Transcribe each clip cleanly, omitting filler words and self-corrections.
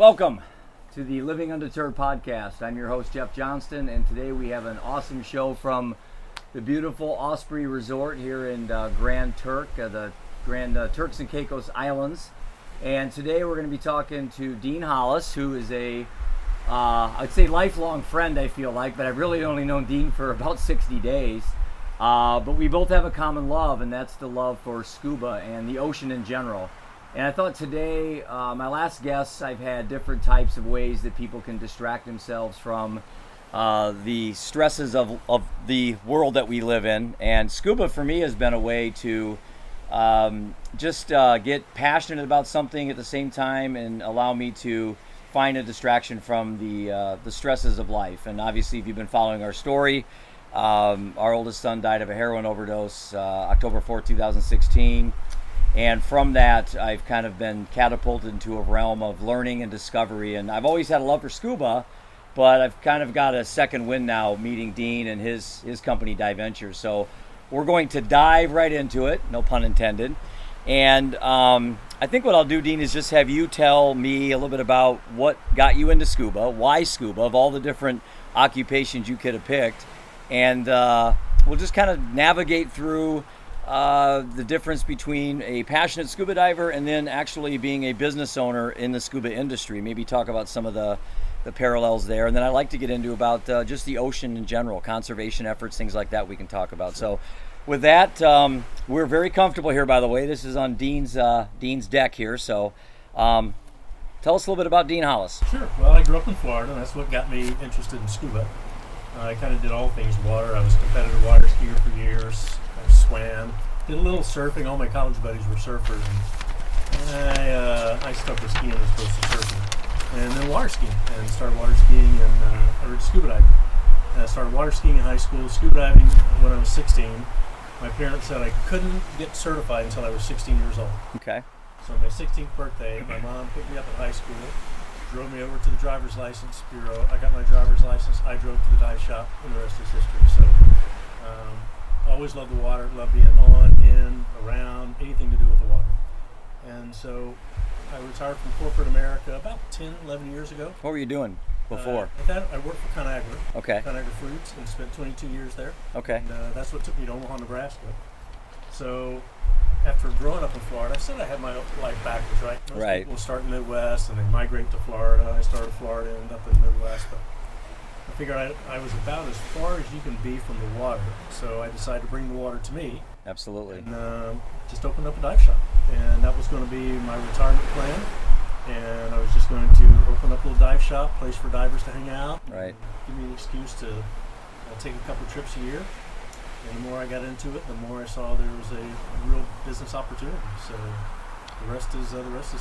Welcome to the Living Undeterred podcast. I'm your host, Jeff Johnston, and today we have an awesome show from the beautiful Osprey Resort here in Grand Turks and Caicos Islands. And today we're going to be talking to Dean Hollis, who is I'd say lifelong friend, I feel like, but I've really only known Dean for about 60 days. But we both have a common love, and that's the love for scuba and the ocean in general. And I thought today, my last guests, I've had different types of ways that people can distract themselves from the stresses of the world that we live in. And scuba for me has been a way to just get passionate about something at the same time and allow me to find a distraction from the stresses of life. And obviously, if you've been following our story, our oldest son died of a heroin overdose October 4th, 2016. And from that, I've kind of been catapulted into a realm of learning and discovery. And I've always had a love for scuba, but I've kind of got a second wind now meeting Dean and his company, Diventures. So we're going to dive right into it, no pun intended. And I think what I'll do, Dean, is just have you tell me a little bit about what got you into scuba, why scuba, of all the different occupations you could have picked. And we'll just kind of navigate through the difference between a passionate scuba diver and then actually being a business owner in the scuba industry. Maybe talk about some of the parallels there. And then I'd like to get into about just the ocean in general, conservation efforts, things like that we can talk about. So with that, we're very comfortable here, by the way. This is on Dean's deck here. So tell us a little bit about Dean Hollis. Sure. Well, I grew up in Florida, and that's what got me interested in scuba. I kind of did all things water. I was a competitive water skier for years. I swam, did a little surfing. All my college buddies were surfers, and I stuck with skiing as opposed to surfing. And then water skiing, and started water skiing or scuba diving. And I started water skiing in high school, scuba diving when I was 16. My parents said I couldn't get certified until I was 16 years old. Okay. So on my 16th birthday, my mom picked me up at high school, drove me over to the driver's license bureau. I got my driver's license. I drove to the dive shop, and the rest is history. So always loved the water, loved being on, in, around, anything to do with the water. And so I retired from corporate America about 10, 11 years ago. What were you doing before? At that, I worked for Conagra. Okay. Conagra Foods, and spent 22 years there. Okay. And that's what took me to Omaha, Nebraska. So after growing up in Florida, I said I had my life backwards, right? Most people start in the Midwest and they migrate to Florida. I started Florida, ended up in the Midwest, but I figured I was about as far as you can be from the water. So I decided to bring the water to me. Absolutely. And just opened up a dive shop. And that was going to be my retirement plan. And I was just going to open up a little dive shop, place for divers to hang out. Right. Give me an excuse to take a couple trips a year. And the more I got into it, the more I saw there was a real business opportunity. So the rest is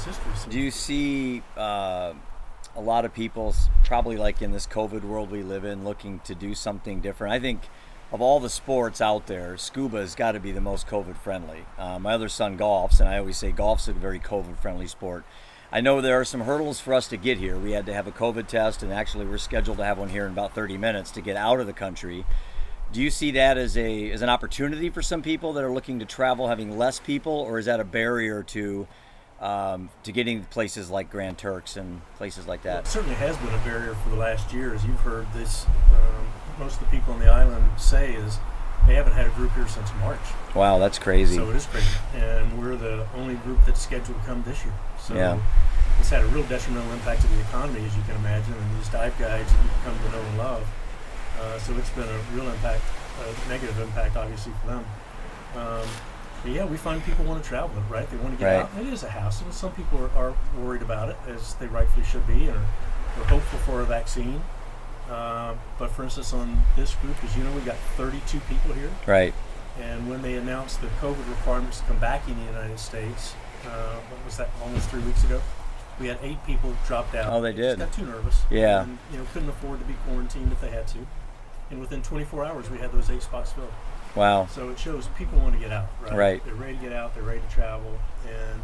history. So do you see a lot of people, probably like in this COVID world we live in, looking to do something different? I think of all the sports out there, scuba has got to be the most COVID friendly. My other son golfs, and I always say golf's a very COVID friendly sport. I know there are some hurdles for us to get here. We had to have a COVID test, and actually we're scheduled to have one here in about 30 minutes to get out of the country. Do you see that as an opportunity for some people that are looking to travel, having less people, or is that a barrier to getting places like Grand Turks and places like that? Well, it certainly has been a barrier for the last year. As you've heard this, most of the people on the island say is they haven't had a group here since March. Wow, that's crazy. So it is crazy. And we're the only group that's scheduled to come this year. So yeah. It's had a real detrimental impact to the economy, as you can imagine, and these dive guides that you've come to know and love. So it's been a real impact, a negative impact, obviously, for them. But yeah, we find people want to travel, right? They want to get out. It is a hassle. Some people are worried about it, as they rightfully should be, and are hopeful for a vaccine. But for instance, on this group, as you know, we got 32 people here. Right. And when they announced the COVID requirements to come back in the United States, what was that, almost 3 weeks ago? We had 8 people dropped out. Oh, they did? Just got too nervous. Yeah. And, couldn't afford to be quarantined if they had to. And within 24 hours, we had those 8 spots filled. Wow. So it shows people want to get out, right? Right. They're ready to get out. They're ready to travel, and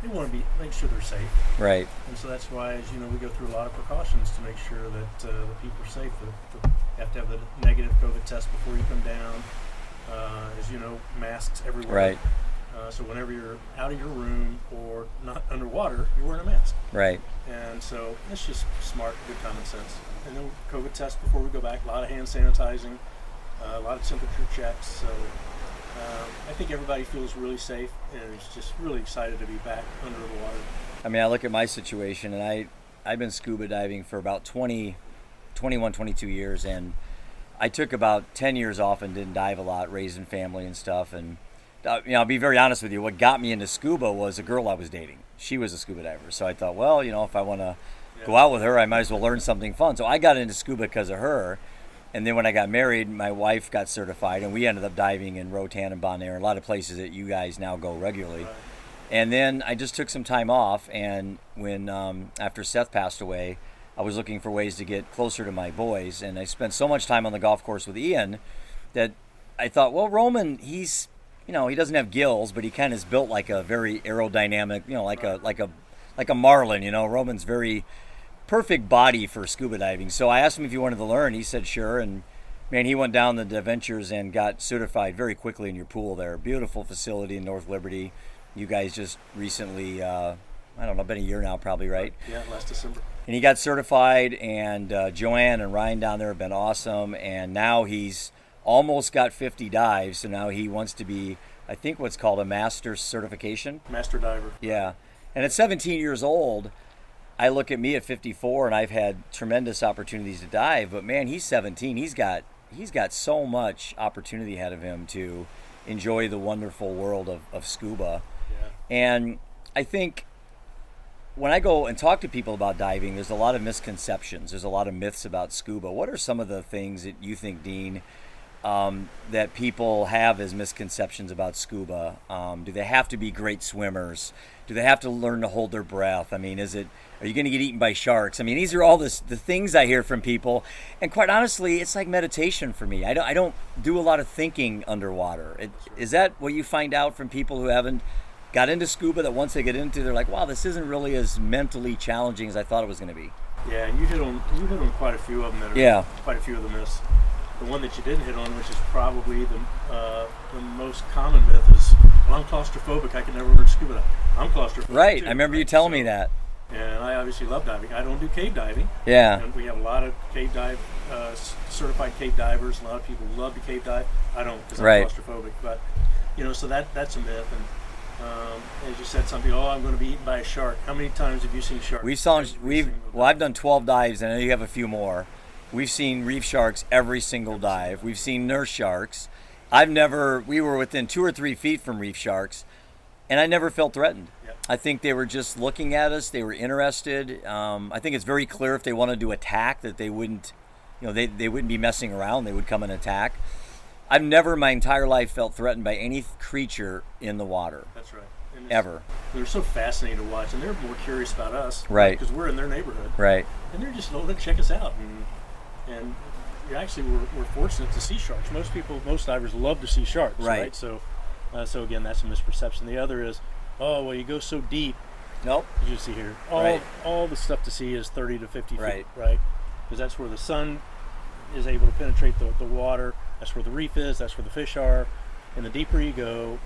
they want to make sure they're safe. Right. And so that's why, as you know, we go through a lot of precautions to make sure that the people are safe. You have to have the negative COVID test before you come down. As you know, masks everywhere. Right. So whenever you're out of your room or not underwater, you're wearing a mask. Right. And so it's just smart, good common sense. And then COVID test before we go back, a lot of hand sanitizing, a lot of temperature checks. So I think everybody feels really safe and is just really excited to be back under the water. I mean, I look at my situation, and I've been scuba diving for about 21, 22 years, and I took about 10 years off and didn't dive a lot, raising family and stuff. And I'll be very honest with you, what got me into scuba was a girl I was dating. She was a scuba diver, so I thought, well, if I want to go out with her, I might as well learn something fun. So I got into scuba because of her. And then when I got married, my wife got certified, and we ended up diving in Roatan and Bonaire, a lot of places that you guys now go regularly. Right. And then I just took some time off, and when after Seth passed away, I was looking for ways to get closer to my boys, and I spent so much time on the golf course with Ian that I thought, well, Roman, he's, he doesn't have gills, but he kind of is built like a very aerodynamic, like a marlin. Roman's very perfect body for scuba diving. So I asked him if he wanted to learn. He said sure, and man, he went down the Diventures and got certified very quickly in your pool there. Beautiful facility in North Liberty. You guys just recently, been a year now probably, right? Yeah, last December. And he got certified, and Joanne and Ryan down there have been awesome, and now he's almost got 50 dives, so now he wants to be, I think, what's called a master certification. Master diver. Yeah. And at 17 years old, I look at me at 54, and I've had tremendous opportunities to dive, but man, he's 17. He's got so much opportunity ahead of him to enjoy the wonderful world of scuba. Yeah. And I think when I go and talk to people about diving, there's a lot of misconceptions. There's a lot of myths about scuba. What are some of the things that you think, Dean, that people have as misconceptions about scuba? Do they have to be great swimmers? Do they have to learn to hold their breath? I mean, are you going to get eaten by sharks? I mean, these are all the things I hear from people. And quite honestly, it's like meditation for me. I don't do a lot of thinking underwater. Is that what you find out from people who haven't got into scuba, that once they get into, they're like, wow, this isn't really as mentally challenging as I thought it was going to be? Yeah, and you hit on quite a few of them. Quite a few of the myths. The one that you didn't hit on, which is probably the most common myth, is, well, I'm claustrophobic, I can never learn scuba dive. I'm claustrophobic. Right, too, I remember you telling me that. And I obviously love diving. I don't do cave diving. Yeah. And we have a lot of cave dive, certified cave divers. A lot of people love to cave dive. I don't, because I'm claustrophobic. But, so that's a myth. And as you said, some people, I'm going to be eaten by a shark. How many times have you seen sharks? I've done 12 dives, and I know you have a few more. We've seen reef sharks every single dive. We've seen nurse sharks. We were within 2 or 3 feet from reef sharks, and I never felt threatened. Yep. I think they were just looking at us. They were interested. I think it's very clear if they wanted to attack that they wouldn't, they wouldn't be messing around. They would come and attack. I've never in my entire life felt threatened by any creature in the water. That's right. Ever. They're so fascinating to watch, and they're more curious about us. Right. Because we're in their neighborhood. Right. And they're just, let's check us out. And we're fortunate to see sharks. Most divers love to see sharks, right? So again, that's a misperception. The other is, you go so deep. Nope. As you see here, all the stuff to see is 30 to 50 feet, right? Because that's where the sun is able to penetrate the water. That's where the reef is. That's where the fish are. And the deeper you go,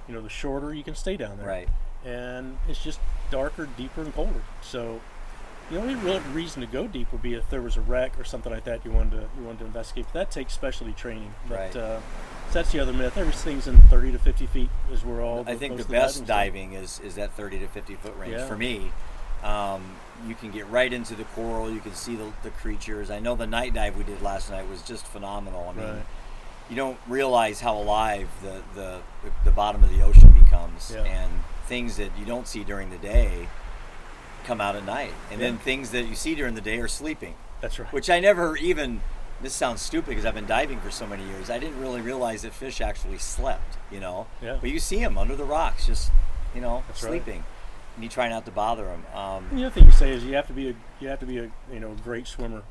the shorter you can stay down there. Right. And it's just darker, deeper, and colder. So the only real reason to go deep would be if there was a wreck or something like that you wanted to investigate. But that takes specialty training. But, so that's the other myth. Everything's in 30 to 50 feet is where all. I think the best diving is that 30 to 50 foot range. Yeah. For me, you can get right into the coral. You can see the creatures. I know the night dive we did last night was just phenomenal. I mean, you don't realize how alive the bottom of the ocean becomes, and things that you don't see during the day come out at night, and then things that you see during the day are sleeping. That's right. Which I never even. This sounds stupid because I've been diving for so many years. I didn't really realize that fish actually slept. Yeah. But you see them under the rocks, just That's sleeping, right. and you try not to bother them. And the other thing you say is you have to be a great swimmer.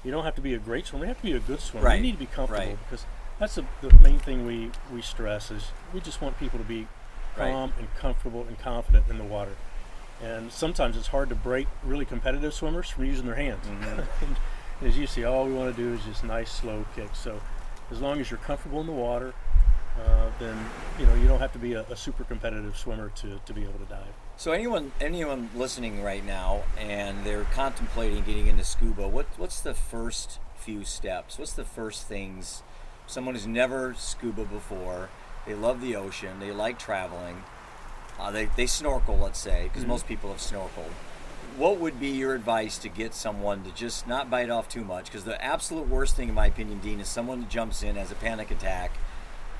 You don't have to be a great swimmer. You have to be a good swimmer. Right. You need to be comfortable because that's the main thing we stress is we just want people to be calm and comfortable and confident in the water. And sometimes it's hard to break really competitive swimmers from using their hands. Mm-hmm. As you see, all we want to do is just nice, slow kicks. So as long as you're comfortable in the water, then you don't have to be a super competitive swimmer to be able to dive. So anyone listening right now and they're contemplating getting into scuba, what's the first few steps? What's the first things? Someone who's never scuba before, they love the ocean, they like traveling, they snorkel, let's say, because most people have snorkeled. What would be your advice to get someone to just not bite off too much? Because the absolute worst thing, in my opinion, Dean, is someone who jumps in, has a panic attack,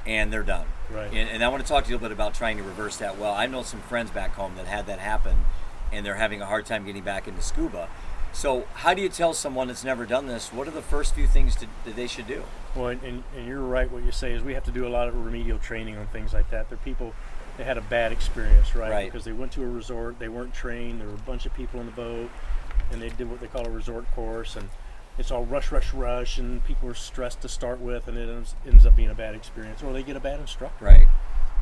and they're done. Right. And I want to talk to you a little bit about trying to reverse that. Well, I know some friends back home that had that happen, and they're having a hard time getting back into scuba. So how do you tell someone that's never done this, what are the first few things that they should do? Well, and you're right. What you say is we have to do a lot of remedial training on things like that. They're people, they had a bad experience, right? Because they went to a resort, they weren't trained, there were a bunch of people in the boat, and they did what they call a resort course, and it's all rush, and people are stressed to start with, and it ends up being a bad experience, or they get a bad instructor. Right.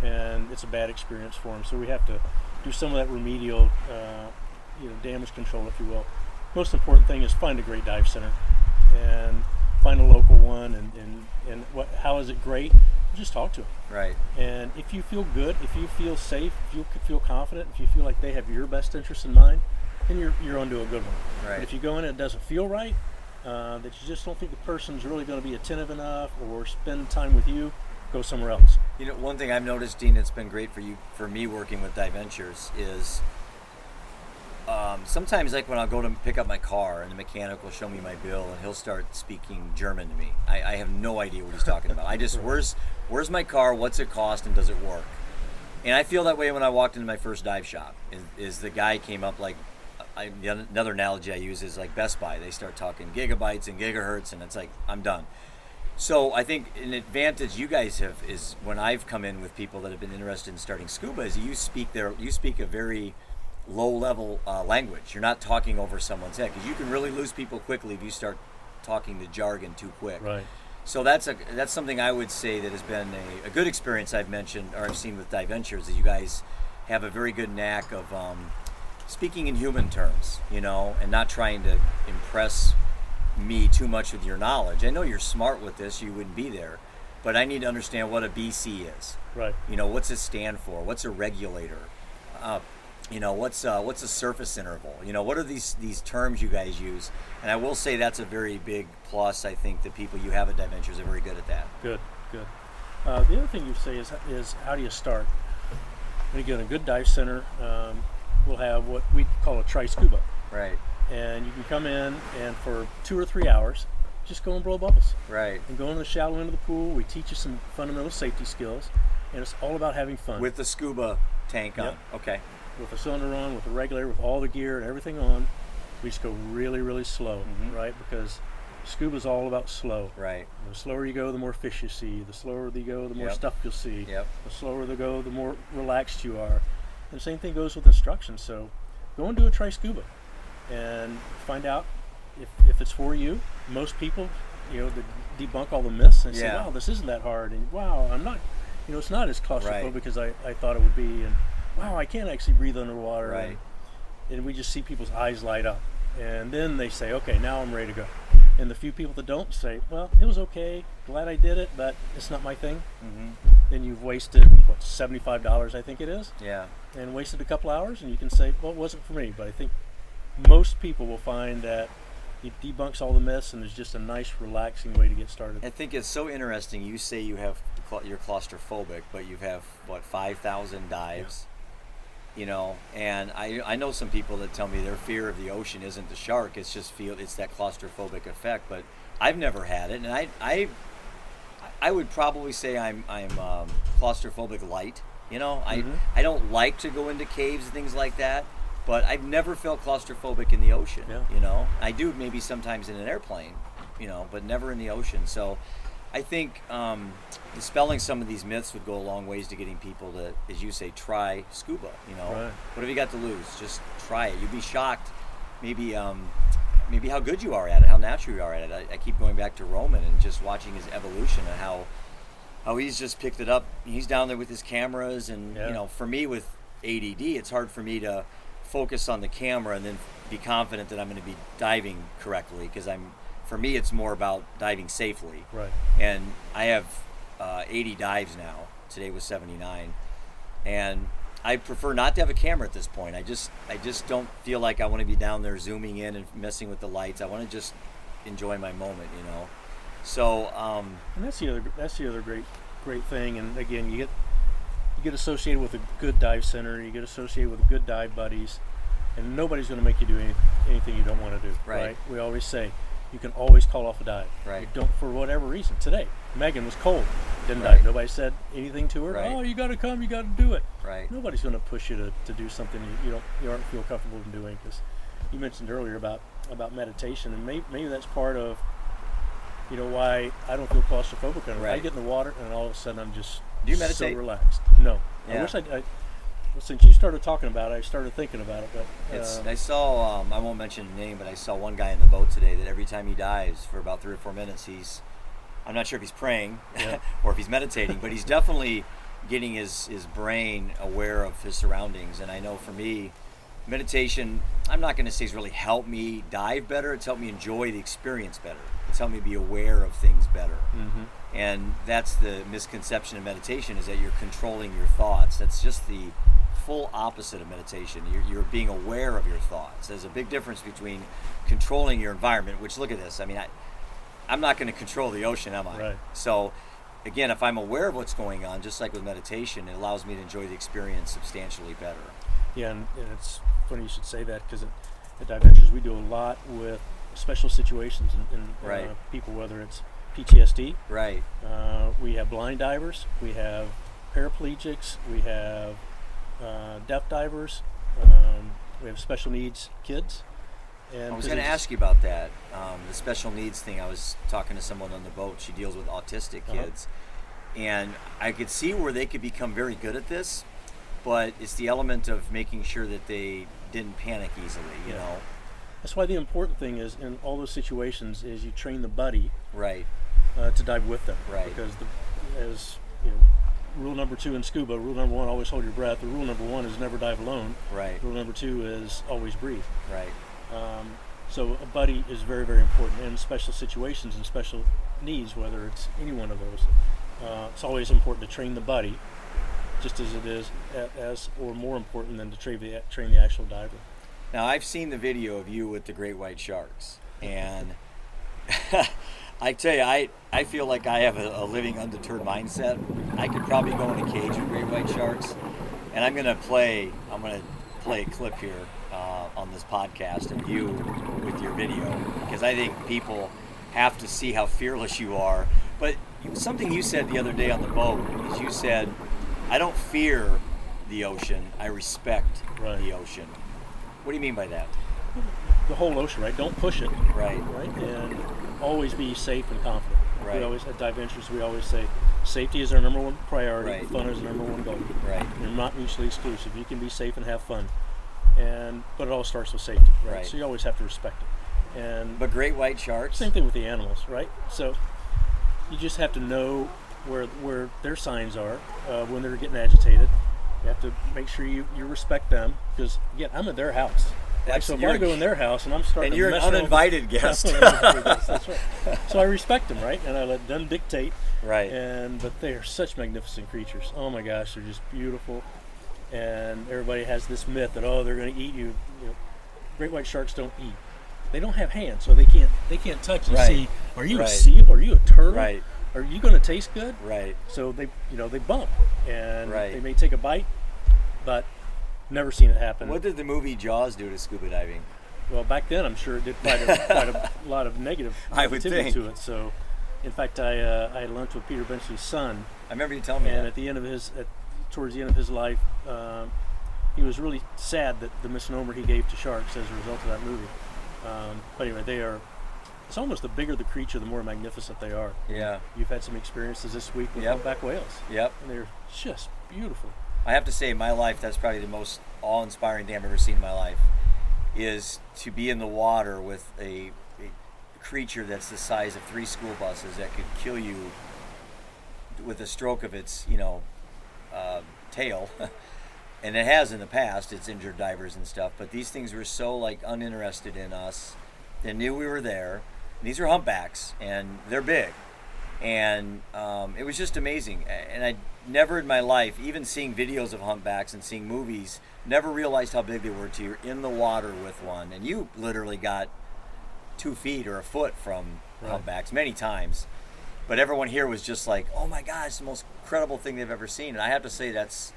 And it's a bad experience for them. So we have to do some of that remedial, damage control, if you will. Most important thing is find a great dive center and find a local one, and how is it great? Just talk to them. Right. And if you feel good, if you feel safe, if you feel confident, if you feel like they have your best interest in mind, then you're onto a good one. Right. But if you go in and it doesn't feel right, that you just don't think the person's really going to be attentive enough or spend time with you, go somewhere else. One thing I've noticed, Dean, that's been great for me working with Diventures is sometimes, like when I'll go to pick up my car and the mechanic will show me my bill and he'll start speaking German to me. I have no idea what he's talking about. I just, where's my car, what's it cost, and does it work? And I feel that way when I walked into my first dive shop. Is the guy came up like, another analogy I use is like Best Buy. They start talking gigabytes and gigahertz, and it's like, I'm done. So I think an advantage you guys have is when I've come in with people that have been interested in starting scuba is you speak a very low-level language. You're not talking over someone's head, because you can really lose people quickly if you start talking the jargon too quick. Right. So that's something I would say that has been a good experience I've mentioned or I've seen with Diventures, that you guys have a very good knack of speaking in human terms, and not trying to impress me too much with your knowledge. I know you're smart with this, you wouldn't be there, but I need to understand what a BC is. Right. What's it stand for? What's a regulator? What's a surface interval? What are these terms you guys use? And I will say that's a very big plus. I think the people you have at Diventures are very good at that. Good. The other thing you say is how do you start? When you get a good dive center, we'll have what we call a tri-scuba. Right. And you can come in and for 2 or 3 hours, just go and blow bubbles. Right. And go in the shallow end of the pool. We teach you some fundamental safety skills, and it's all about having fun. With the scuba tank on. Yep. Okay. With the cylinder on, with the regulator, with all the gear and everything on, we just go really, really slow, right? Because scuba's all about slow. Right. And the slower you go, the more fish you see. The slower you go, the more Yep. stuff you'll see. Yep. The slower you go, the more relaxed you are. And the same thing goes with instruction. So go and do a tri-scuba and find out if it's for you. Most people, they debunk all the myths and say, wow, this isn't that hard. And wow, I'm not, it's not as claustrophobic as I thought it would be. And wow, I can't actually breathe underwater. Right. And we just see people's eyes light up. And then they say, okay, now I'm ready to go. And the few people that don't say, well, it was okay, glad I did it, but it's not my thing. Then you've wasted, $75, I think it is? Yeah. And wasted a couple hours, and you can say, well, it wasn't for me. But I think most people will find that it debunks all the myths, and it's just a nice, relaxing way to get started. I think it's so interesting. You say you're claustrophobic, but you have, 5,000 dives? And I know some people that tell me their fear of the ocean isn't the shark, it's that claustrophobic effect, but I've never had it, and I would probably say I'm claustrophobic light. I don't like to go into caves and things like that, but I've never felt claustrophobic in the ocean. I do maybe sometimes in an airplane, but never in the ocean. So I think dispelling some of these myths would go a long ways to getting people to, as you say, try scuba. Right. What have you got to lose? Just try it. You'd be shocked, maybe how good you are at it, how natural you are at it. I keep going back to Roman and just watching his evolution and how he's just picked it up. He's down there with his cameras, and for me with ADD, it's hard for me to focus on the camera and then be confident that I'm going to be diving correctly, because for me, it's more about diving safely. Right. And I have 80 dives now. Today was 79, and I prefer not to have a camera at this point. I just don't feel like I want to be down there zooming in and messing with the lights. I want to just enjoy my moment, you know. So and that's the other great thing. And again, you get associated with a good dive center. You get associated with good dive buddies, and nobody's going to make you do anything you don't want to do. Right? We always say you can always call off a dive. Right. You don't, for whatever reason. Today, Megan was cold, didn't Right. dive. Nobody said anything to her. Right. Oh, you got to come. You got to do it. Right. Nobody's going to push you to do something you aren't feel comfortable in doing. Because you mentioned earlier about meditation, and maybe that's part of why I don't feel claustrophobic. Right. I get in the water, and all of a sudden I'm just Do you meditate? so relaxed. No, Yeah. I wish I since you started talking about it, I started thinking about it. But I saw, I won't mention the name, but I saw one guy in the boat today that every time he dives for about 3 or 4 minutes, I'm not sure if he's praying Yeah. or if he's meditating, but he's definitely getting his brain aware of his surroundings. And I know for me, meditation, I'm not going to say it's really helped me dive better. It's helped me enjoy the experience better. It's helped me be aware of things better. Mm-hmm. And that's the misconception of meditation, is that you're controlling your thoughts. That's just the full opposite of meditation. You're being aware of your thoughts. There's a big difference between controlling your environment, which, look at this. I mean, I'm not going to control the ocean, am I? Right. So, again, if I'm aware of what's going on, just like with meditation, it allows me to enjoy the experience substantially better. Yeah, and it's funny you should say that, because at Diventures we do a lot with special situations and Right. People, whether it's PTSD. Right. We have blind divers. We have paraplegics. We have deaf divers. We have special needs kids. And I was going to ask you about that. The special needs thing. I was talking to someone on the boat. She deals with autistic kids. And I could see where they could become very good at this, but it's the element of making sure that they didn't panic easily, you know? That's why the important thing is, in all those situations, is you train the buddy Right. to dive with them. Right. Because as rule number 2 in scuba, rule number 1, always hold your breath. The rule number 1 is never dive alone. Right. Rule number 2 is always breathe. Right. So a buddy is very, very important in special situations and special needs, whether it's any one of those. It's always important to train the buddy, just as it is or more important than to train the actual diver. Now, I've seen the video of you with the great white sharks, and I tell you, I feel like I have a living undeterred mindset. I could probably go in a cage with great white sharks, and I'm gonna play a clip here on this podcast of you with your video, because I think people have to see how fearless you are. But something you said the other day on the boat is, you said, I don't fear the ocean, I respect the ocean. What do you mean by that? The whole ocean, right? Don't push it. Right. Right? And always be safe and confident. Right. We always, at Diventures, we always say, safety is our number one priority. Right. Fun is our number one goal. Right. They're not mutually exclusive. You can be safe and have fun, but it all starts with safety, right? Right. So you always have to respect it. But great white sharks? Same thing with the animals, right? So you just have to know where their signs are when they're getting agitated. You have to make sure you respect them, because again, I'm at their house. Right? So if I go in their house and I'm starting and you're to an uninvited guest. That's right. So I respect them, right? And I let them dictate. Right. But they are such magnificent creatures. Oh my gosh, they're just beautiful. And everybody has this myth that, oh, they're going to eat you. Great white sharks don't eat. They don't have hands, so they can't touch and see. Are you a seal? Are you a turtle? Right. Are you going to taste good? Right. So they bump, and Right. they may take a bite, but never seen it happen. What did the movie Jaws do to scuba diving? Well, back then I'm sure it did quite a lot of I would negativity think. to it. So, in fact, I had lunch with Peter Benchley's son. I remember you telling me And that. at the end of towards the end of his life, he was really sad that the misnomer he gave to sharks as a result of that movie. But anyway, it's almost the bigger the creature, the more magnificent they are. Yeah. You've had some experiences this week with humpback whales. Yep. And they're just beautiful. I have to say, in my life, that's probably the most awe-inspiring thing I've ever seen in my life, is to be in the water with a creature that's the size of 3 school buses that could kill you with a stroke of its, tail. And it has in the past. It's injured divers and stuff. But these things were so uninterested in us. They knew we were there. These are humpbacks, and they're big. And it was just amazing. And I never in my life, even seeing videos of humpbacks and seeing movies, never realized how big they were till you're in the water with one. And you literally got 2 feet or a foot from humpbacks many times. But everyone here was just like, oh my gosh, it's the most incredible thing they've ever seen. And I have to say that's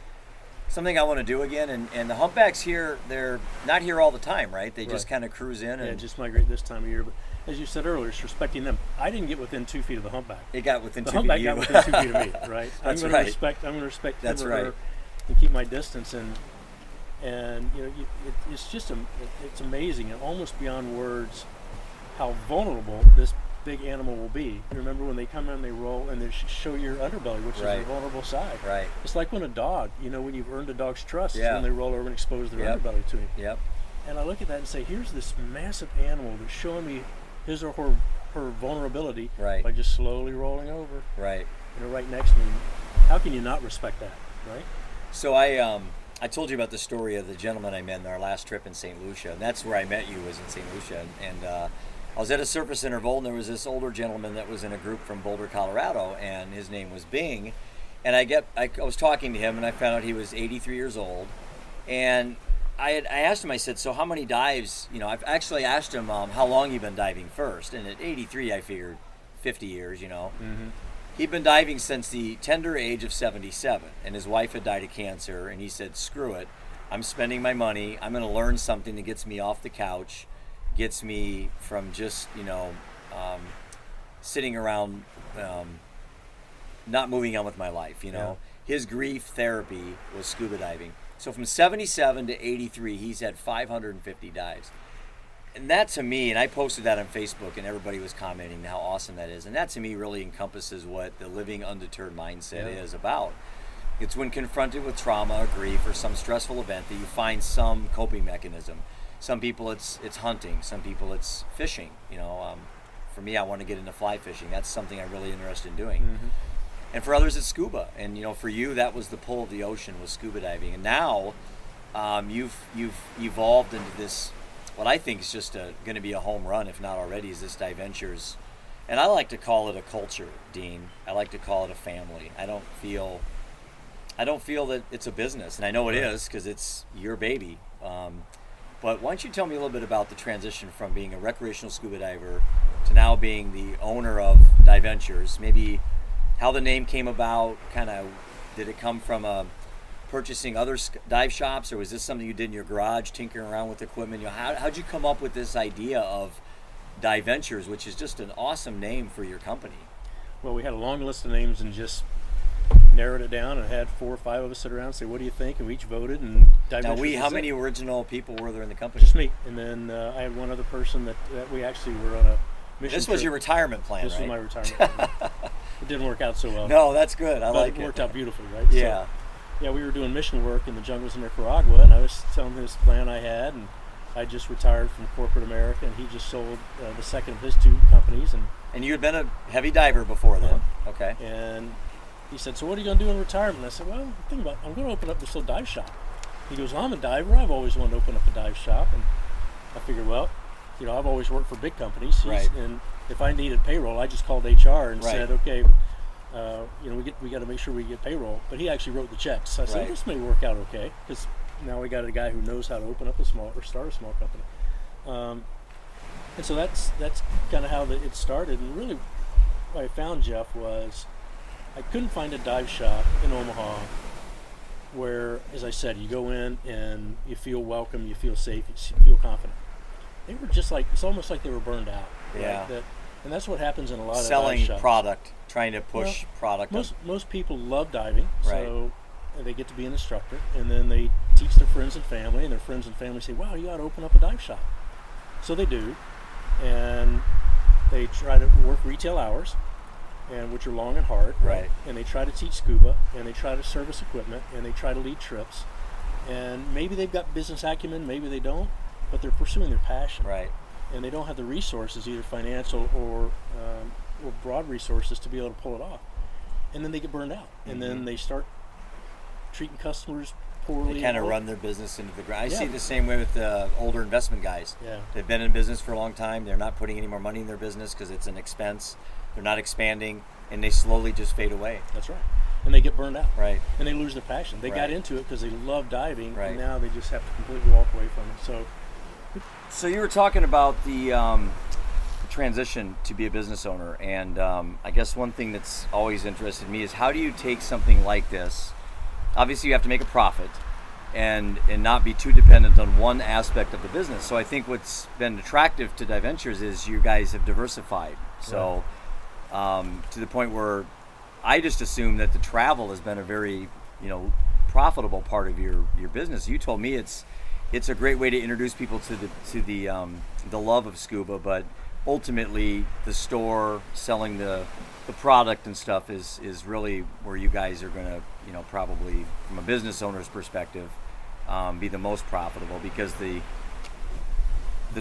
something I want to do again. And the humpbacks here, they're not here all the time, right? They just kind of cruise in. Yeah, And just migrate this time of year. But as you said earlier, it's respecting them. I didn't get within 2 feet of the humpback. it got within The 2 feet humpback of got you. within 2 feet of me, right? That's I'm right. I'm going to respect That's him or right. her and keep my distance. And it's just it's amazing and almost beyond words how vulnerable this big animal will be. You remember when they come in, they roll and they show your underbelly, which is their vulnerable side. Right. It's like when a dog, when you've earned a dog's trust, is Yeah. when they roll over and expose their underbelly to him. Yep. And I look at that and say, here's this massive animal that's showing me his or her vulnerability by just slowly rolling over. Right. Right next to me. How can you not respect that, right? So I told you about the story of the gentleman I met in our last trip in St. Lucia, and that's where I met you, was in St. Lucia. And I was at a surface interval, and there was this older gentleman that was in a group from Boulder, Colorado, and his name was Bing. And I was talking to him, and I found out he was 83 years old. And I asked him, I said, so how many dives, I've actually asked him how long he'd been diving first. And at 83, I figured 50 years, Mm-hmm. He'd been diving since the tender age of 77, and his wife had died of cancer, and he said, screw it, I'm spending my money, I'm going to learn something that gets me off the couch, gets me from just, sitting around, not moving on with my life, Yeah. His grief therapy was scuba diving. So from 77 to 83, he's had 550 dives. And that to me, and I posted that on Facebook, and everybody was commenting how awesome that is. And that to me really encompasses what the living undeterred mindset is about. It's when confronted with trauma or grief or some stressful event that you find some coping mechanism. Some people it's hunting. Some people it's fishing. For me, I want to get into fly fishing. That's something I'm really interested in doing. Mm-hmm. And for others, it's scuba. And for you, that was the pull of the ocean, was scuba diving. And now, you've evolved into this. What I think is just going to be a home run, if not already, is this Diventures. And I like to call it a culture, Dean. I like to call it a family. I don't feel that it's a business, and I know it is because it's your baby. But why don't you tell me a little bit about the transition from being a recreational scuba diver to now being the owner of Diventures? Maybe how the name came about, kind of, did it come from purchasing other dive shops, or was this something you did in your garage, tinkering around with equipment? How'd you come up with this idea of Diventures, which is just an awesome name for your company? Well, we had a long list of names and just narrowed it down and had 4 or 5 of us sit around and say, what do you think? And we each voted. And how many original people were there in the company? Just me. And then I had one other person that we actually were on a mission This was trip. your retirement plan, This right? was my retirement plan. It didn't work out so well. No, that's good. I like it. It worked it. out beautifully, right? Yeah. So, yeah, we were doing mission work in the jungles of Nicaragua, and I was telling him this plan I had, and I just retired from corporate America, and he just sold the second of his 2 companies. And you had been a heavy diver before then. Okay. And he said, so what are you going to do in retirement? And I said, well, think about it. I'm going to open up this little dive shop. He goes, well, I'm a diver. I've always wanted to open up a dive shop. And I figured, well, I've always worked for big companies. And if I needed payroll, I just called HR and said, okay, we got to make sure we get payroll. But he actually wrote the checks. So I said, this may work out okay, because now we got a guy who knows how to open up start a small company. And so that's kind of how it started. And really, what I found, Jeff, was I couldn't find a dive shop in Omaha where, as I said, you go in and you feel welcome, you feel safe, you feel confident. They were just it's almost like they were burned out. Yeah. Right? And that's what happens in a lot of dive Selling shops. product, trying to push product. Most people love diving, so they get to be an instructor, and then they teach their friends and family, and their friends and family say, wow, you ought to open up a dive shop. So they do, and they try to work retail hours, which are long and hard. Right. And they try to teach scuba, and they try to service equipment, and they try to lead trips. And maybe they've got business acumen, maybe they don't, but they're pursuing their passion. Right. And they don't have the resources, either financial or broad resources, to be able to pull it off. And then they get burned out. And then they start treating customers poorly. They kind of run their business into the ground. I see it the same way with the older investment guys. Yeah. They've been in business for a long time. They're not putting any more money in their business because it's an expense. They're not expanding. and they slowly just fade away. That's right. And they get burned out. Right. And they lose their passion. They got Right. into it because they love diving, Right. and now they just have to completely walk away from it. So you were talking about the transition to be a business owner, and I guess one thing that's always interested me is how do you take something like this? Obviously, you have to make a profit, and not be too dependent on one aspect of the business. So I think what's been attractive to Diventures is you guys have diversified. So to the point where I just assume that the travel has been a very, profitable part of your business. You told me it's a great way to introduce people to the love of scuba, but ultimately the store selling the product and stuff is really where you guys are going to, probably from a business owner's perspective, be the most profitable, because the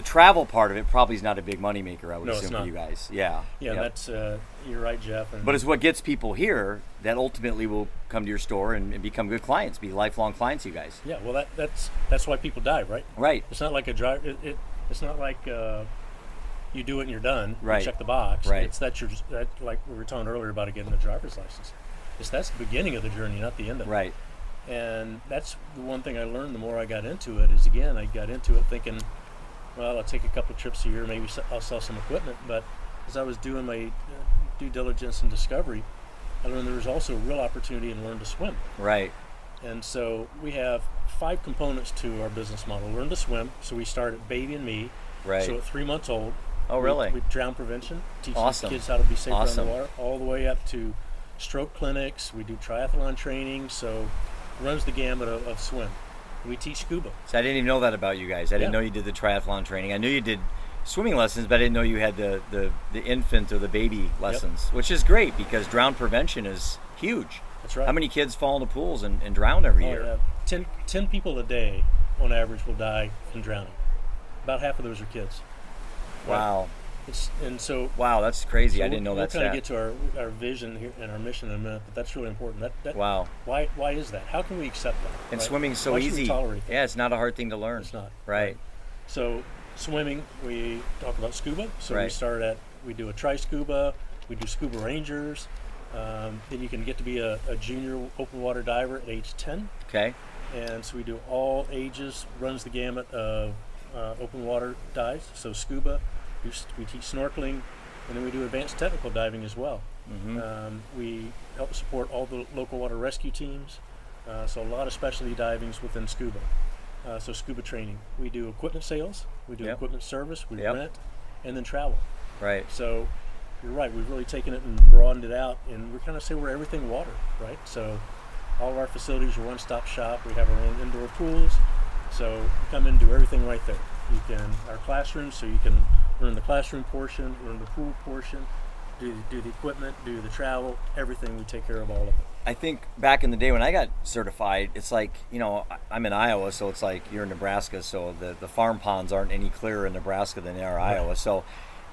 travel part of it probably is not a big money maker, I would assume, for you guys. Yeah. Yeah, that's you're right, Jeff. But it's what gets people here that ultimately will come to your store and become good clients, be lifelong clients, you guys. Yeah, well, that's why people dive, right? Right. It's not like a drive. It's not like you do it and you're done. Right. You check the box. Right. It's that like we were talking earlier about getting a driver's license. That's the beginning of the journey, not the end of it. Right. And that's the one thing I learned the more I got into it. Is again, I got into it thinking, well, I'll take a couple of trips a year, maybe I'll sell some equipment. But as I was doing my due diligence and discovery, I learned there was also a real opportunity in learn to swim. Right. And so we have 5 components to our business model. Learn to swim. So we start at baby and me. Right. So at 3 months old. Oh, really? We drown prevention, teach Awesome. kids how to be safe around the Awesome. water, all the way up to stroke clinics. We do triathlon training. So it runs the gamut of swim. We teach scuba. So I didn't even know that about you guys. I didn't know you did the triathlon training. I knew you did swimming lessons, but I didn't know you had the infant or the baby lessons, which is great because drown prevention is huge. That's right. How many kids fall into pools and drown every year? 10 people a day on average will die from drowning. About half of those are kids. Wow. Wow, that's crazy. I didn't know that. We'll kind of get to our vision here and our mission in a minute, but that's really important. Wow. Why is that? How can we accept that? And right? swimming's so Why should easy. we tolerate that? Yeah, it's not a hard thing to learn. It's not. Right. So swimming, we talk about scuba. So Right. we do a tri-scuba, we do scuba rangers. Then you can get to be a junior open water diver at age 10. Okay. And so we do all ages, runs the gamut of open water dives. So scuba, we teach snorkeling, and then we do advanced technical diving as well. Mm-hmm. We help support all the local water rescue teams. So a lot of specialty divings within scuba. So scuba training. We do equipment sales, we do equipment service, we rent, and then travel. Right. So you're right, we've really taken it and broadened it out, and we kind of say we're everything water, right? So all of our facilities are one-stop shop. We have our own indoor pools, so you come in and do everything right there. You can, our classrooms, so you can learn the classroom portion, learn the pool portion, do the equipment, do the travel, everything. We take care of all of it. I think back in the day when I got certified, it's like, I'm in Iowa, so it's like you're in Nebraska, so the farm ponds aren't any clearer in Nebraska than they are Iowa. So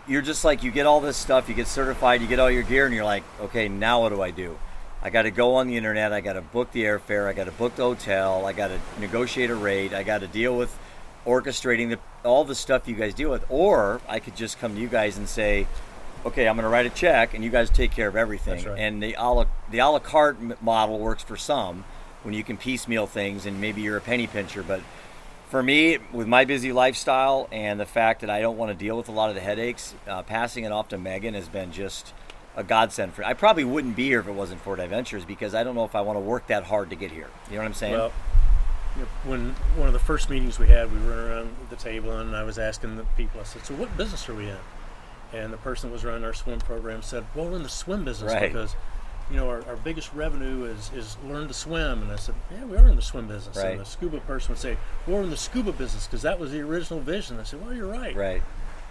you're just like, you get all this stuff, you get certified, you get all your gear, and you're like, okay, now what do I do? I got to go on the internet, I got to book the airfare, I got to book the hotel, I got to negotiate a rate, I got to deal with orchestrating all the stuff you guys deal with. Or I could just come to you guys and say, okay, I'm going to write a check and you guys take care of everything. That's right. And the a la carte model works for some when you can piecemeal things and maybe you're a penny pincher. But for me, with my busy lifestyle and the fact that I don't want to deal with a lot of the headaches, passing it off to Megan has been just a godsend. I probably wouldn't be here if it wasn't for Diventures, because I don't know if I want to work that hard to get here. You know what I'm saying? Well, when one of the first meetings we had, we were around the table and I was asking the people, I said, so what business are we in? And the person that was running our swim program said, well, we're in the swim business because our biggest revenue is learn to swim. And I said, yeah, we are in the swim business. Right. And the scuba person would say, we're in the scuba business because that was the original vision. I said, well, you're right. Right.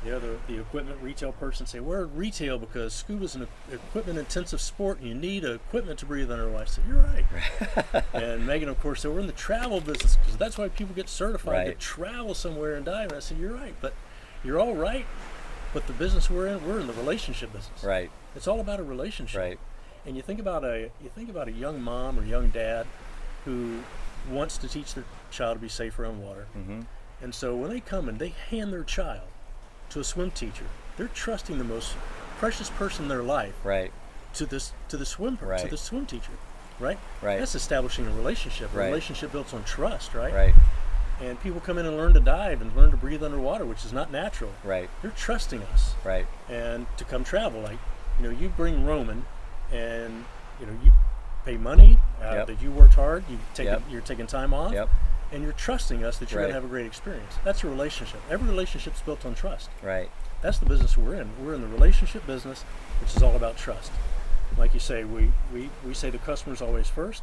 The equipment retail person say, we're in retail because scuba's an equipment intensive sport and you need equipment to breathe underwater. I said, you're right. And Megan, of course, said, we're in the travel business because that's why people get certified to travel somewhere and dive. And I said, you're right, but you're all right. But the business we're in the relationship business. Right. It's all about a relationship. Right. And you think about a young mom or young dad who wants to teach their child to be safe around water. Mm-hmm. And so when they come and they hand their child to a swim teacher, they're trusting the most precious person in their life Right. to the swimmer, Right. to the swim teacher, right? Right. That's establishing a relationship. A Right. relationship built on trust, right? Right. And people come in and learn to dive and learn to breathe underwater, which is not natural. Right. They're trusting us. Right. And to come travel, like, you bring Roman, and you pay money Yep. that you worked hard. Yep. You're taking time off, Yep. and you're trusting us that you're Right. going to have a great experience. That's a relationship. Every relationship's built on trust. Right. That's the business we're in. We're in the relationship business, which is all about trust. Like you say, we say the customer's always first.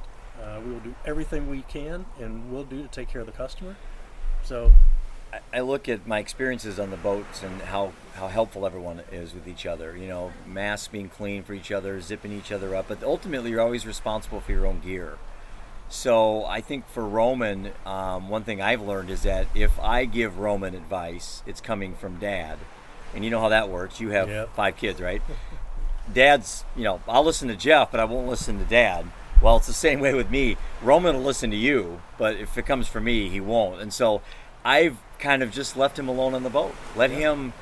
We will do everything we can and will do to take care of the customer. So I look at my experiences on the boats and how helpful everyone is with each other. Masks being clean for each other, zipping each other up. But ultimately, you're always responsible for your own gear. So I think for Roman, one thing I've learned is that if I give Roman advice, it's coming from Dad. And you know how that works. You have Yep. 5 kids, right? Dad's, I'll listen to Jeff, but I won't listen to Dad. Well, it's the same way with me. Roman will listen to you, but if it comes from me, he won't. And so I've kind of just left him alone on the boat. Let him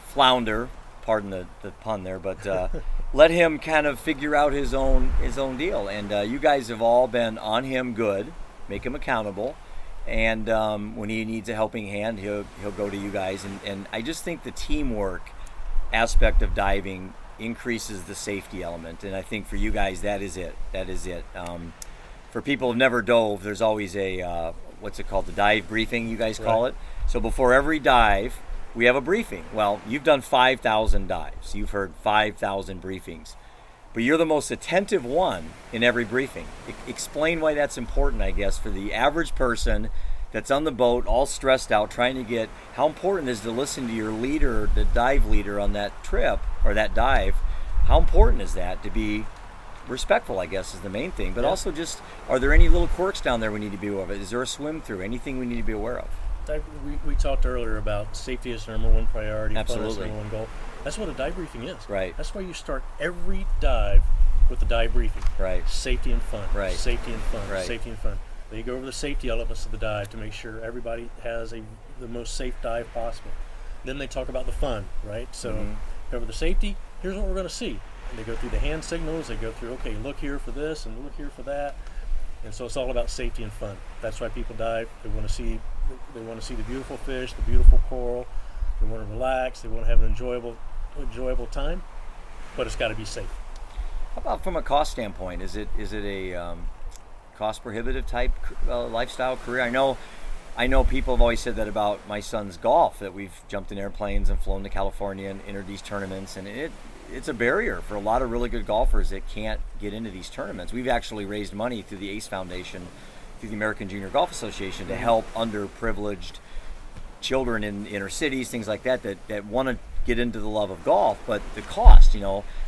flounder, pardon the pun there, but let him kind of figure out his own deal. And you guys have all been on him good, make him accountable. And when he needs a helping hand, he'll go to you guys. And I just think the teamwork aspect of diving increases the safety element, and I think for you guys that is it. For people who've never dove, there's always a what's it called, the dive briefing, you guys call it. So before every dive we have a briefing. Well, you've done 5,000 dives, you've heard 5,000 briefings, but you're the most attentive one in every briefing. Explain why that's important, I guess, for the average person that's on the boat all stressed out trying to get, how important it is to listen to your leader, the dive leader on that trip or that dive. How important is that to be respectful, I guess, is the main thing. But also just, are there any little quirks down there we need to be aware of? Is there a swim through? Anything we need to be aware of? We talked earlier about safety is the number one priority. Absolutely. Fun is the number one goal. That's what a dive briefing is. Right. That's why you start every dive with a dive briefing. Right. Safety and fun. Right. Safety and fun. Right. Safety and fun. Then you go over the safety elements of the dive to make sure everybody has the most safe dive possible. Then they talk about the fun, right? So cover the safety, here's what we're going to see. And they go through the hand signals, they go through, okay, look here for this and look here for that. And so it's all about safety and fun. That's why people dive. They want to see the beautiful fish, the beautiful coral. They want to relax, they want to have an enjoyable time, but it's got to be safe. How about from a cost standpoint? Is it a cost prohibitive type lifestyle career? I know people have always said that about my son's golf, that we've jumped in airplanes and flown to California and entered these tournaments, and it's a barrier for a lot of really good golfers that can't get into these tournaments. We've actually raised money through the ACE Foundation, through the American Junior Golf Association, to help underprivileged children in inner cities, things like that want to get into the love of golf, but the cost,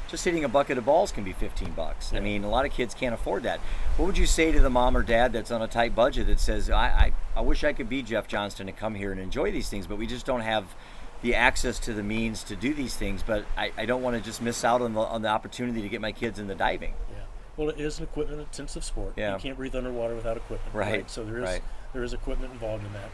just hitting a bucket of balls can be $15. Yeah. I mean, a lot of kids can't afford that. What would you say to the mom or dad that's on a tight budget that says, I wish I could be Jeff Johnston and come here and enjoy these things, but we just don't have the access to the means to do these things, but I don't want to just miss out on the opportunity to get my kids into diving. Yeah. Well, it is an equipment-intensive sport. Yeah. You can't breathe underwater without equipment. Right. So Right. there is equipment involved in that.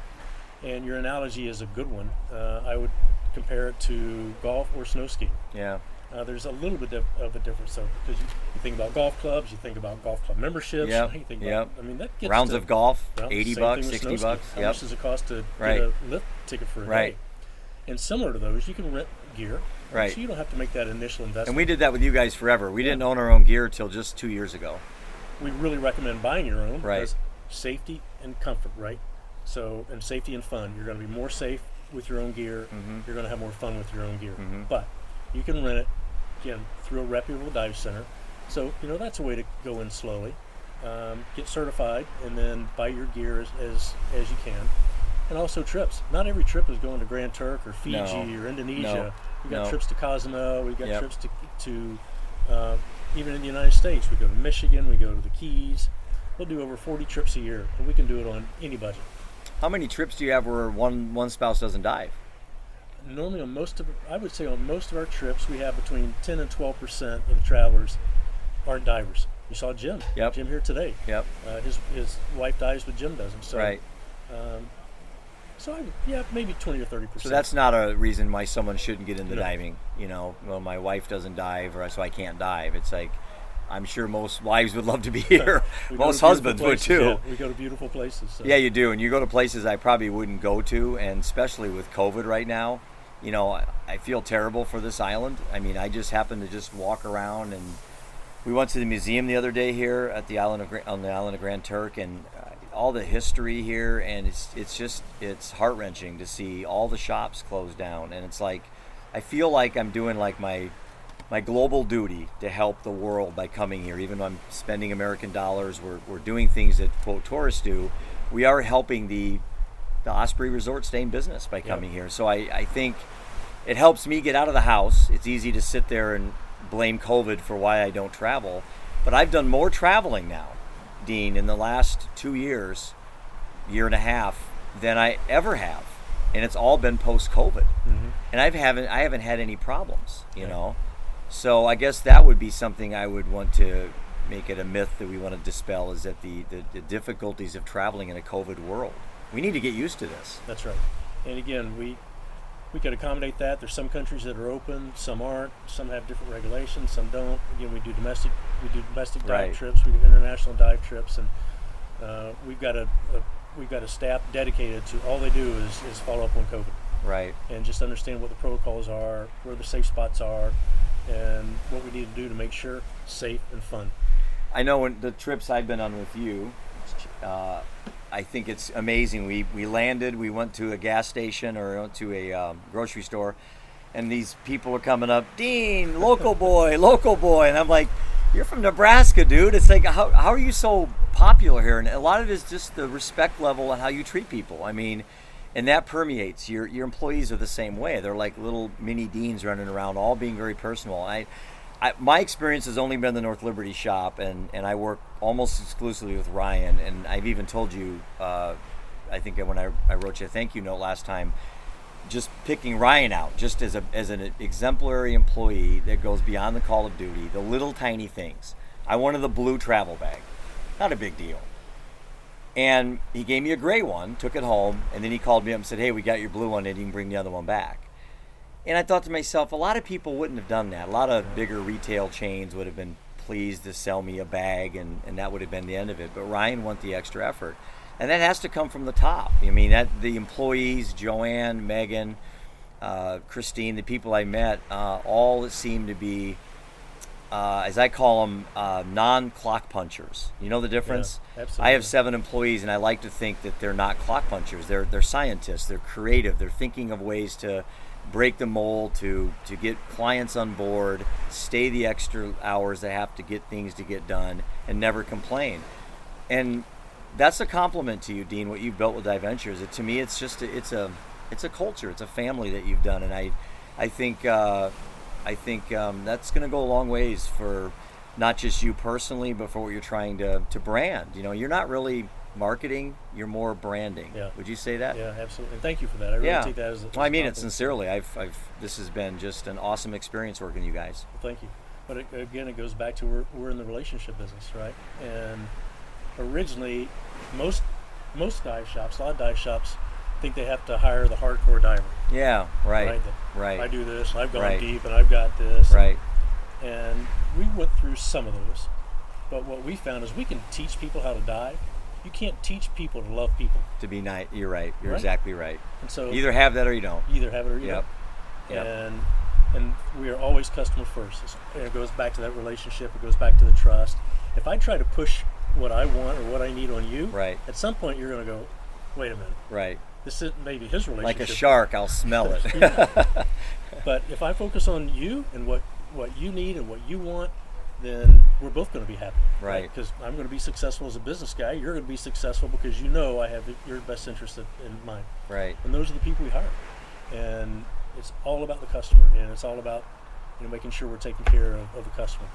And your analogy is a good one. I would compare it to golf or snow skiing. Yeah. There's a little bit of a difference, though, because you think about golf clubs, you think about golf club memberships. Yep. You think Yep. about, that gets Rounds to, of golf, well, $80, same thing with $60. snow skiing. How Yep. much does it cost to Right. get a lift ticket for a Right. day? And similar to those, you can rent gear. Right. So you don't have to make that initial investment. And we did that with you guys forever. We didn't own our own gear till just 2 years ago. We really recommend buying your own Right. because safety and comfort, right? So, and safety and fun. You're going to be more safe with your own gear. You're going to have more fun with your own gear. But you can rent it, again, through a reputable dive center. So, that's a way to go in slowly. Get certified and then buy your gear as you can. And also trips. Not every trip is going to Grand Turk or Fiji or Indonesia. We've got trips to Cozumel. We've got trips to even in the United States. We go to Michigan. We go to the Keys. We'll do over 40 trips a year, and we can do it on any budget. How many trips do you have where one spouse doesn't dive? Normally, I would say on most of our trips, we have between 10 and 12% of the travelers aren't divers. You saw Jim. Yep. Jim here today. Yep. His wife dives, but Jim doesn't. So, Right. So maybe 20 or 30%. So that's not a reason why someone shouldn't get into No. diving. Well, my wife doesn't dive, so I can't dive. It's like, I'm sure most wives would love to be here. We go Most to beautiful husbands would places, too. Yeah, we go to beautiful places. So. Yeah, you do, and you go to places I probably wouldn't go to, and especially with COVID right now, I feel terrible for this island. I mean, I just happened to just walk around, and we went to the museum the other day here at the island of Grand Turk, and all the history here, and it's heart-wrenching to see all the shops closed down, and it's like I feel like I'm doing like my global duty to help the world by coming here. Even though I'm spending American dollars, we're doing things that quote tourists do. We are helping the Osprey Resort stay in business by coming here. So I think it helps me get out of the house. It's easy to sit there and blame COVID for why I don't travel, but I've done more traveling now, Dean, in the last 2 years, year and a half, than I ever have, and it's all been post-COVID. Mm-hmm. And I haven't had any problems, So I guess that would be something I would want to make it a myth that we want to dispel, is that the difficulties of traveling in a COVID world. We need to get used to this. That's right. And again, we could accommodate that. There's some countries that are open, some aren't. Some have different regulations, some don't. Again, we do domestic dive Right. trips. We do international dive trips, and we've got a staff dedicated to all they do is follow up on COVID. Right. And just understand what the protocols are, where the safe spots are, and what we need to do to make sure safe and fun. I know when the trips I've been on with you, I think it's amazing. We landed, we went to a gas station or went to a grocery store, and these people are coming up, Dean, local boy, and I'm like, you're from Nebraska, dude. It's like, how are you so popular here? And a lot of it is just the respect level and how you treat people. I mean, and that permeates. Your employees are the same way. They're like little mini deans running around, all being very personal. My experience has only been the North Liberty shop, and I work almost exclusively with Ryan. And I've even told you, I think when I wrote you a thank you note last time, just picking Ryan out just as an exemplary employee that goes beyond the call of duty, the little tiny things. I wanted the blue travel bag, not a big deal. And he gave me a gray one, took it home, and then he called me up and said, hey, we got your blue one, and you can bring the other one back. And I thought to myself, a lot of people wouldn't have done that. A lot of bigger retail chains would have been pleased to sell me a bag, and that would have been the end of it. But Ryan went the extra effort. And that has to come from the top. I mean, the employees, Joanne, Megan, Christine, the people I met, all seem to be, as I call them, non-clock punchers. You know the difference? Yeah, absolutely. I have 7 employees, and I like to think that they're not clock punchers. They're scientists. They're creative. They're thinking of ways to break the mold, to get clients on board, stay the extra hours they have to get things to get done, and never complain. And that's a compliment to you, Dean, what you've built with Diventures. To me, it's just it's a culture, it's a family that you've done, and I think that's going to go a long ways for not just you personally, but for what you're trying to brand. You're not really marketing, you're more branding. Yeah. Would you say that? Yeah, absolutely. And thank you for that. I really take that as a Well, I mean it compliment. sincerely. This has been just an awesome experience working with you guys. Well, thank you. But it goes back to we're in the relationship business, right? And originally, most dive shops, a lot of dive shops, think they have to hire the hardcore diver. Yeah, right. That I do this, I've gone Right. deep, and I've got this. Right. And we went through some of those. But what we found is we can teach people how to dive. You can't teach people to love people. To be nice, you're right. You're Right? exactly right. And so You either have that or you don't. you either have it or you Yep. don't. Yep. And we are always customer first. It goes back to that relationship. It goes back to the trust. If I try to push what I want or what I need on you, Right. at some point you're going to go, wait a minute, Right. this is maybe his relationship. Like a shark, I'll smell it. But if I focus on you and what you need and what you want, then we're both going to be happy. Right. Because I'm going to be successful as a business guy. You're going to be successful because you know I have your best interest in mind. Right. And those are the people we hire. And it's all about the customer, and it's all about making sure we're taking care of the customer.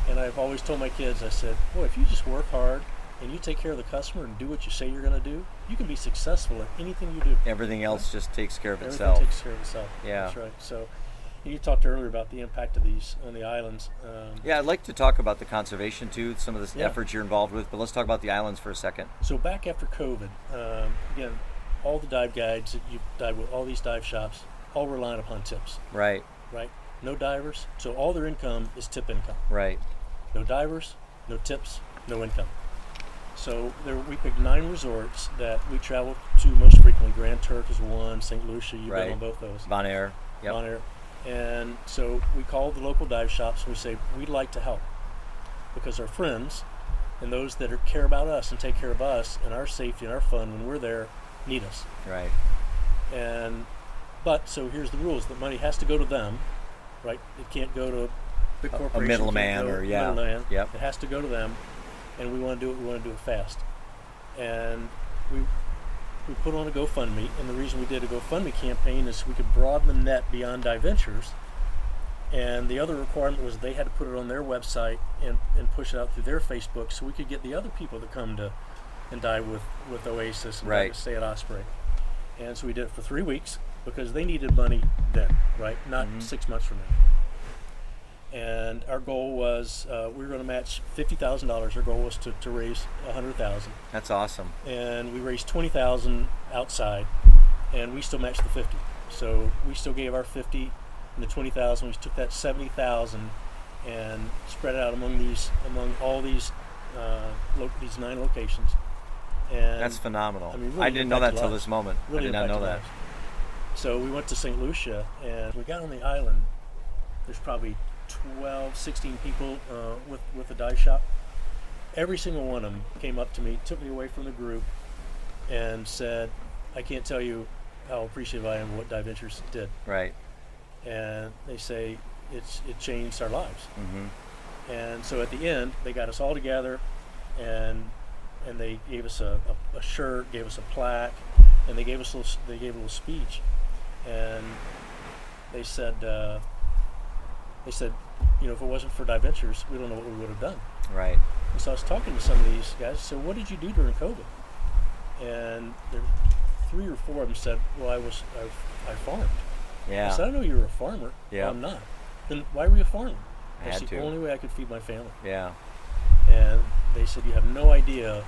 And I've always told my kids, I said, boy, if you just work hard and you take care of the customer and do what you say you're going to do, you can be successful at anything you do. Everything else just takes care of Everything itself. takes care of itself. Yeah. That's right. So you talked earlier about the impact of these on the islands. Yeah, I'd like to talk about the conservation too, some of the Yeah. efforts you're involved with, but let's talk about the islands for a second. So back after COVID, again, all the dive guides that you dive with, all these dive shops, all relying upon tips, Right. right? No divers, so all their income is tip income. Right. No divers, no tips, no income. So we picked 9 resorts that we travel to most frequently. Grand Turks is one, St. Lucia, you've Right. been on both those. Bonaire. Yep. Bonaire. And so we call the local dive shops and we say, we'd like to help. Because our friends and those that care about us and take care of us and our safety and our fun when we're there need us. Right. But so here's the rules: the money has to go to them, right? It can't go to big A corporations. middleman or yeah. Middleman. Yep. It has to go to them, and we want to do it. We want to do it fast. And we put on a GoFundMe, and the reason we did a GoFundMe campaign is we could broaden the net beyond Diventures. And the other requirement was they had to put it on their website and push it out through their Facebook, so we could get the other people that come to and dive with Oasis and Right. stay at Osprey. And so we did it for 3 weeks because they needed money then, right? Not 6 months from now. And our goal was we were going to match $50,000. Our goal was to raise $100,000, That's awesome. and we raised $20,000 outside, and we still matched the 50. So we still gave our 50 and the 20,000. We took that 70,000 and spread it out among all these 9 locations. And That's phenomenal. I mean, really I didn't know that impacted till lives. this moment. Really I did not know impacted that. lives. So we went to St. Lucia, and we got on the island. There's probably 12, 16 people with the dive shop. Every single one of them came up to me, took me away from the group, and said, I can't tell you how appreciative I am of what Diventures did. Right. And they say it changed our lives. Mm-hmm. And so at the end, they got us all together, and they gave us a shirt, gave us a plaque, and they gave a little speech, and they said, you know, if it wasn't for Diventures, we don't know what we would have done. Right. And so I was talking to some of these guys. So what did you do during COVID? And there, 3 or 4 of them said, well, I farmed. Yeah. I said, I know you were a farmer. Yeah. Well, I'm not. Then why were you a farmer? I That's had the to. only way I could feed my family. Yeah. And they said, you have no idea,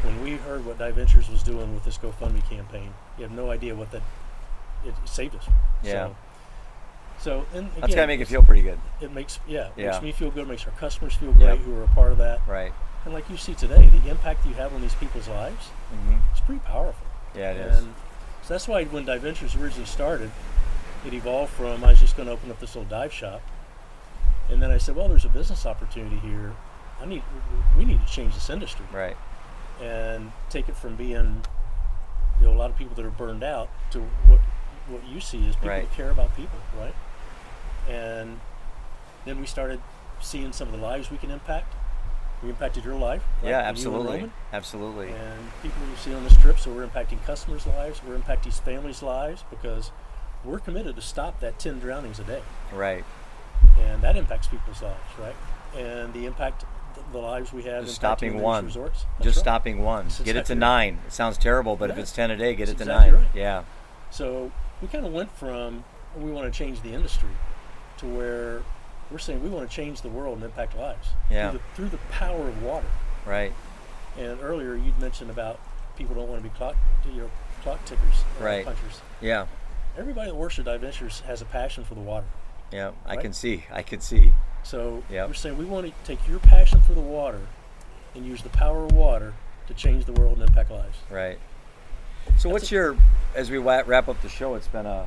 when we heard what Diventures was doing with this GoFundMe campaign, you have no idea what it saved us. Yeah. So and again, That's gotta make it feel pretty good. It makes Yeah. makes me feel good. It makes our customers feel great who are a part of that. Right. And like you see today, the impact you have on these people's lives, Mm-hmm. it's pretty powerful. Yeah, it is. And so that's why when Diventures originally started, it evolved from I was just going to open up this little dive shop, and then I said, well, there's a business opportunity here. We need to change this industry. Right. And take it from being, you know, a lot of people that are burned out to what you see is people Right. that care about people, right? And then we started seeing some of the lives we can impact. We impacted your life. Right? Yeah, And you and absolutely. Roman. Absolutely. And people you see on this trip, so we're impacting customers' lives, we're impacting families' lives, because we're committed to stop that 10 drownings a day. Right. And that impacts people's lives, right? And the impact, the lives we have Just impacting stopping these one. resorts. That's Just right. stopping one. That's Get it to exactly 9. It sounds terrible, but if Yeah. it's 10 a day, get That's it to exactly 9. right. Yeah. So we kind of went from we want to change the industry to where we're saying we want to change the world and impact lives Yeah. through the power of water. Right. And earlier you'd mentioned about people don't want to be clock tickers, Right. punchers. Yeah. Everybody that works at Diventures has a passion for the water. Yeah. I Right? can see. I can see. So Yep. we're saying we want to take your passion for the water and use the power of water to change the world and impact lives. Right. So what's your, as we wrap up the show, it's been a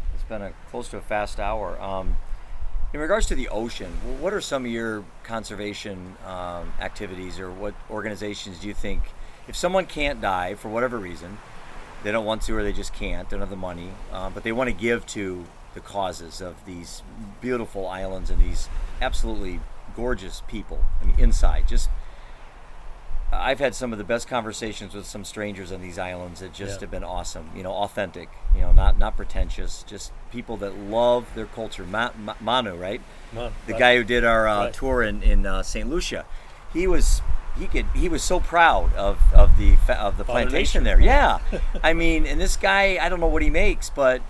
close to a fast hour. In regards to the ocean, what are some of your conservation activities, or what organizations do you think, if someone can't dive for whatever reason, they don't want to or they just can't, don't have the money, but they want to give to the causes of these beautiful islands and these absolutely gorgeous people, I mean, inside, just I've had some of the best conversations with some strangers on these islands that just have been awesome, you know, authentic, you know, not pretentious, just people that love their culture. Manu, right? The guy who did our tour in St. Lucia, he was so proud of the plantation there. Yeah. I mean, and this guy, I don't know what he makes, but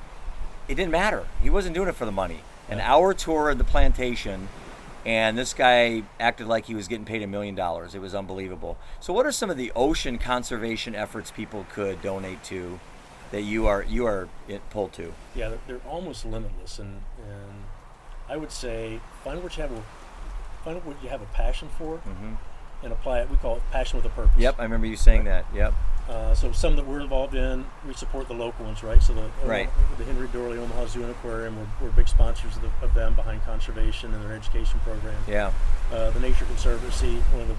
it didn't matter. He wasn't doing it for the money. An hour tour of the plantation, and this guy acted like he was getting paid $1 million. It was unbelievable. So what are some of the ocean conservation efforts people could donate to that you are pulled to? Yeah, they're almost limitless, and I would say find what you have a passion for, and apply it. We call it passion with a purpose. Yep, I remember you saying that. Yep. So some that we're involved in, we support the local ones, right? So the Henry Dorley Omaha Zoo and Aquarium, we're big sponsors of them behind conservation and their education program. Yeah. The Nature Conservancy, one of the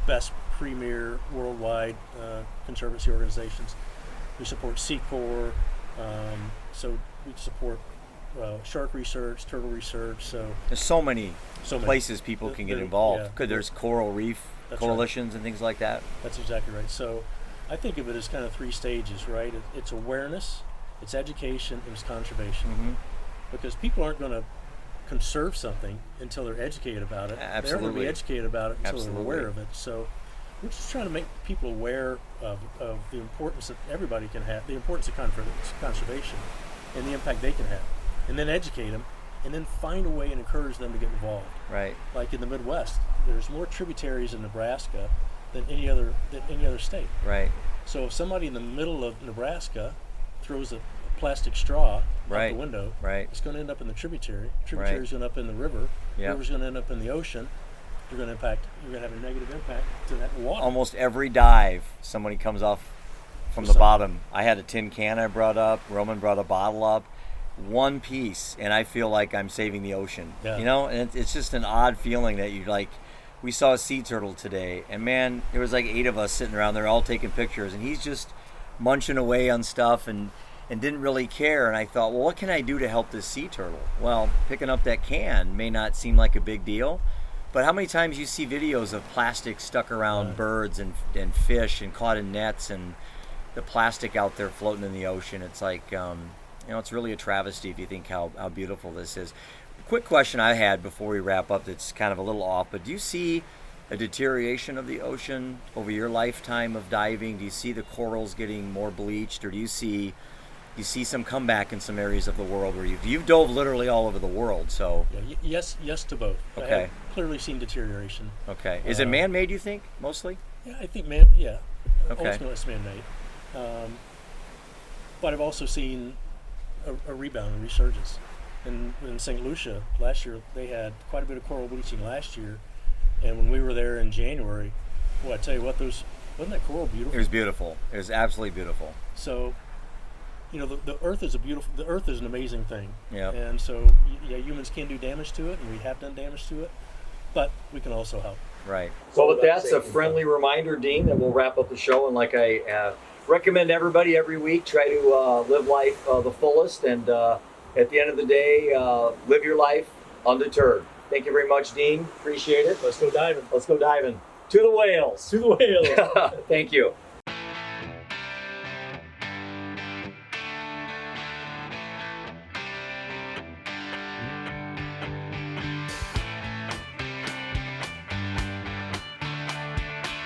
best premier worldwide conservancy organizations. We support Sea Corps, so we support shark research, turtle research. So there's so many places people can get involved. Yeah, There's coral reef coalitions and things like that. That's exactly right. So I think of it as kind of 3 stages, right? It's awareness, it's education, and it's conservation. Because people aren't going to conserve something until they're educated about it. Absolutely. They're going to be educated about it until Absolutely. they're aware of it. So we're just trying to make people aware of the importance that everybody can have, the importance of conservation, and the impact they can have, and then educate them, and then find a way and encourage them to get involved. Right. Like in the Midwest, there's more tributaries in Nebraska than any other state. Right. So if somebody in the middle of Nebraska throws a plastic straw out the window, it's going to end up in the tributary. Tributary's going to end up in the river. River's going to end up in the ocean. You're going to have a negative impact to that water. Almost every dive, somebody comes off from the bottom. I had a tin can I brought up. Roman brought a bottle up. One piece, and I feel like I'm saving the ocean. Yeah. You know, and it's just an odd feeling that you like. We saw a sea turtle today, and man, there was like 8 of us sitting around there all taking pictures, and he's just munching away on stuff and didn't really care. And I thought, well, what can I do to help this sea turtle? Well, picking up that can may not seem like a big deal, but how many times you see videos of plastic stuck around birds and fish and caught in nets, and the plastic out there floating in the ocean? It's like, it's really a travesty if you think how beautiful this is. Quick question I had before we wrap up that's kind of a little off, but do you see a deterioration of the ocean over your lifetime of diving? Do you see the corals getting more bleached, or do you see some comeback in some areas of the world where you've dove literally all over the world? So yes to both. Okay. I have clearly seen deterioration. Okay. Is it man-made, you think, mostly? Yeah, I think Okay. ultimately it's man-made. But I've also seen a rebound, a resurgence. In St. Lucia last year, they had quite a bit of coral bleaching last year, and when we were there in January, I tell you what, wasn't that coral beautiful? It was beautiful. It was absolutely beautiful. So, the Earth is an amazing thing. Yeah. And so, humans can do damage to it, and we have done damage to it, but we can also help. Right. So with that, it's a friendly reminder, Dean, that we'll wrap up the show. And like I recommend everybody every week, try to live life the fullest, and at the end of the day, live your life undeterred. Thank you very much, Dean. Appreciate it. Let's go diving. To the whales. To the whales. Thank you.